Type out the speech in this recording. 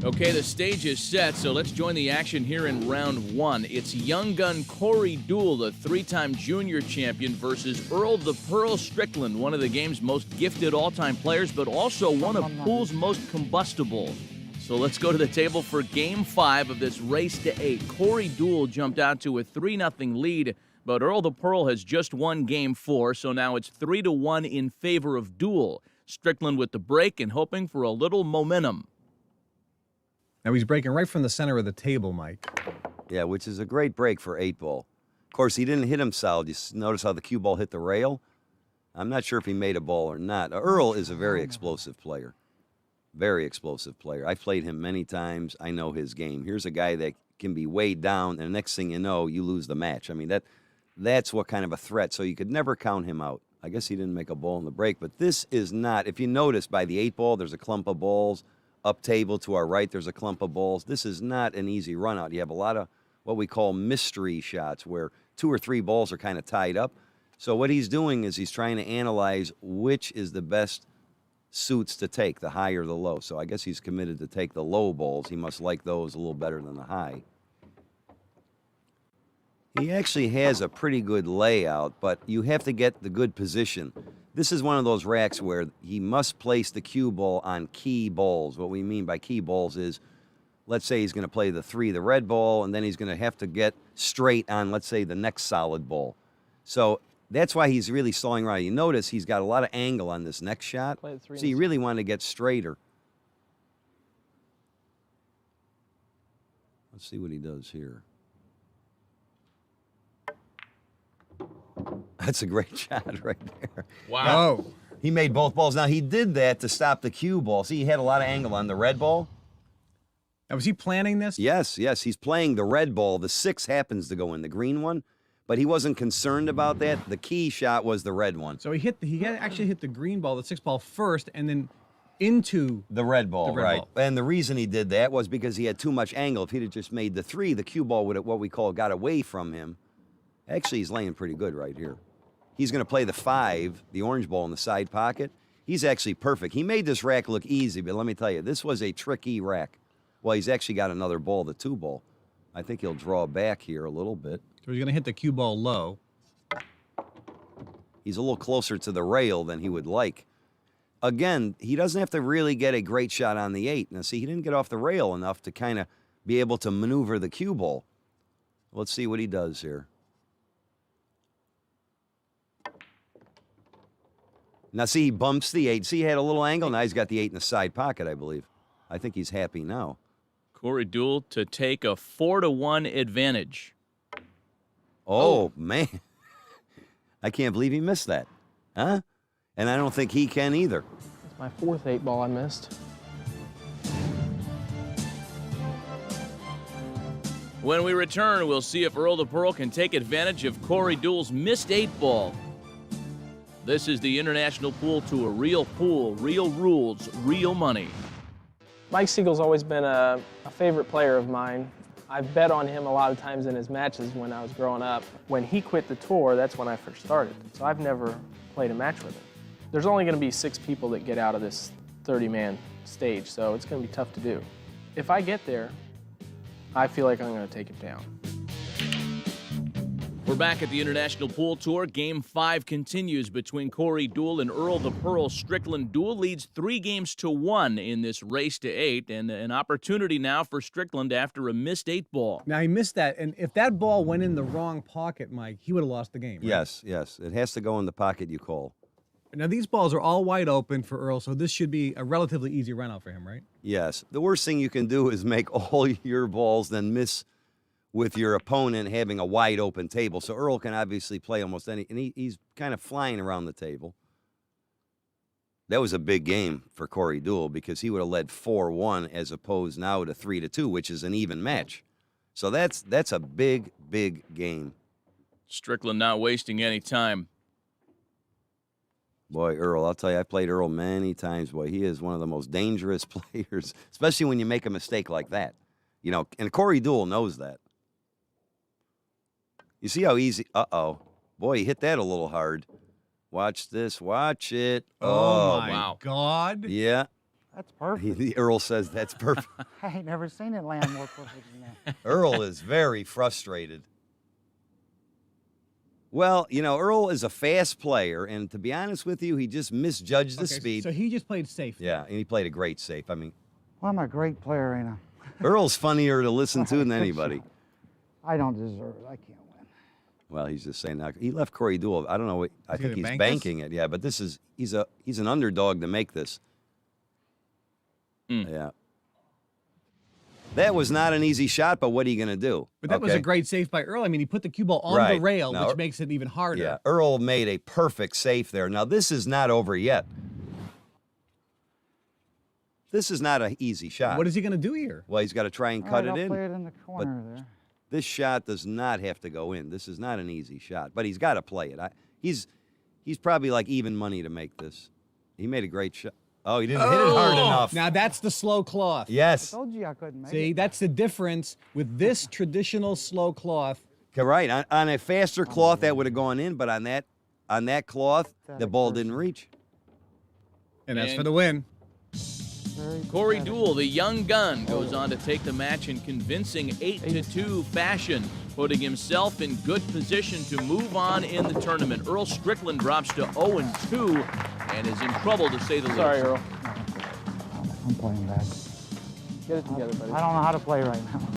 Okay, the stage is set, so let's join the action here in round one. It's young gun Corey Deuel, the three-time junior champion, versus Earl the Pearl Strickland, one of the game's most gifted all-time players, but also one of pool's most combustible. So let's go to the table for Game 5 of this race to 8. Corey Deuel jumped out to a 3-0 lead, but Earl the Pearl has just won Game 4, so now it's 3-1 in favor of Deuel. Strickland with the break and hoping for a little momentum. Now he's breaking right from the center of the table, Mike. Yeah, which is a great break for 8-ball. Of course, he didn't hit him solid. You notice how the cue ball hit the rail? I'm not sure if he made a ball or not. Earl is a very explosive player. Very explosive player. I've played him many times. I know his game. Here's a guy that can be weighed down, and the next thing you know, you lose the match. I mean, that's what kind of a threat. So you could never count him out. I guess he didn't make a ball in the break, but this is not. If you notice, by the 8-ball, there's a clump of balls. Up table to our right, there's a clump of balls. This is not an easy run out. You have a lot of what we call mystery shots where 2 or 3 balls are kind of tied up. So what he's doing is he's trying to analyze which is the best suits to take, the high or the low. So I guess he's committed to take the low balls. He must like those a little better than the high. He actually has a pretty good layout, but you have to get the good position. This is one of those racks where he must place the cue ball on key balls. What we mean by key balls is, let's say he's going to play the 3, the red ball, and then he's going to have to get straight on, let's say, the next solid ball. So that's why he's really stalling around. You notice he's got a lot of angle on this next shot. So you really want to get straighter. Let's see what he does here. That's a great shot right there. Wow. Oh. He made both balls. Now, he did that to stop the cue ball. See, he had a lot of angle on the red ball. Now, was he planning this? Yes. He's playing the red ball. The 6 happens to go in, the green one, but he wasn't concerned about that. The key shot was the red one. So he actually hit the green ball, the 6-ball first, and then into the red ball, red right. ball. And the reason he did that was because he had too much angle. If he'd have just made the 3, the cue ball would have, what we call, got away from him. Actually, he's laying pretty good right here. He's going to play the 5, the orange ball in the side pocket. He's actually perfect. He made this rack look easy, but let me tell you, this was a tricky rack. Well, he's actually got another ball, the 2-ball. I think he'll draw back here a little bit. So he's going to hit the cue ball low. He's a little closer to the rail than he would like. Again, he doesn't have to really get a great shot on the 8. Now, see, he didn't get off the rail enough to kind of be able to maneuver the cue ball. Let's see what he does here. Now, see, he bumps the 8. See, he had a little angle. Now he's got the 8 in the side pocket, I believe. I think he's happy now. Corey Deuel to take a 4-1 advantage. Oh, man. I can't believe he missed that. Huh? And I don't think he can either. It's my 4th 8-ball I missed. When we return, we'll see if Earl the Pearl can take advantage of Corey Deuel's missed 8-ball. This is the International Pool Tour. Real pool, real rules, real money. Mike Siegel's always been a favorite player of mine. I've bet on him a lot of times in his matches when I was growing up. When he quit the tour, that's when I first started. So I've never played a match with him. There's only going to be 6 people that get out of this 30-man stage, so it's going to be tough to do. If I get there, I feel like I'm going to take him down. We're back at the International Pool Tour. Game 5 continues between Corey Deuel and Earl the Pearl Strickland. Deuel leads 3-1 in this race to 8, and an opportunity now for Strickland after a missed 8-ball. Now, he missed that, and if that ball went in the wrong pocket, Mike, he would have lost the game. Right? Yes. It has to go in the pocket you call. Now, these balls are all wide open for Earl, so this should be a relatively easy run out for him, right? Yes. The worst thing you can do is make all your balls then miss with your opponent having a wide open table. So Earl can obviously play almost any, and he's kind of flying around the table. That was a big game for Corey Deuel because he would have led 4-1 as opposed now to 3-2, which is an even match. So that's a big, big game. Strickland not wasting any time. Boy, Earl, I'll tell you, I played Earl many times. Boy, he is one of the most dangerous players, especially when you make a mistake like that. You know, and Corey Deuel knows that. You see how easy? Uh-oh. Boy, he hit that a little hard. Watch this. Watch it. Oh, my wow. God. Yeah. That's perfect. Earl says that's perfect. I ain't never seen it land more perfect than that. Earl is very frustrated. Well, you know, Earl is a fast player, and to be honest with you, he just misjudged the speed. So he just played safe. Yeah, and he played a great safe. I mean, Well, I'm a great player, ain't I? Earl's funnier to listen to than anybody. I don't deserve it. I can't win. Well, he's just saying that. He left Corey Deuel. I don't know. I think he's bank banking it. Yeah, but this is he's an underdog to make this. Yeah. That was not an easy shot, but what are you going to do? But that was a great save by Earl. I mean, he put the cue ball on the rail, which makes it even harder. Yeah, Earl made a perfect safe there. Now, this is not over yet. This is not an easy shot. What is he going to do here? Well, he's got to try and cut it I'll in. play it in the corner there. This shot does not have to go in. This is not an easy shot, but he's got to play it. He's probably like even money to make this. He made a great shot. Oh, he didn't hit it hard enough. Now that's the slow cloth. Yes. I told you I couldn't make See, it. that's the difference with this traditional slow cloth. Right. On a faster cloth, that would have gone in, but on that cloth, the ball didn't reach. And that's for the win. Corey Deuel, the young gun, goes on to take the match in convincing 8-2 fashion, putting himself in good position to move on in the tournament. Earl Strickland drops to 0-2 and is in trouble, to say the least. Sorry, Earl. I'm playing bad. Get it together, buddy. I don't know how to play right now.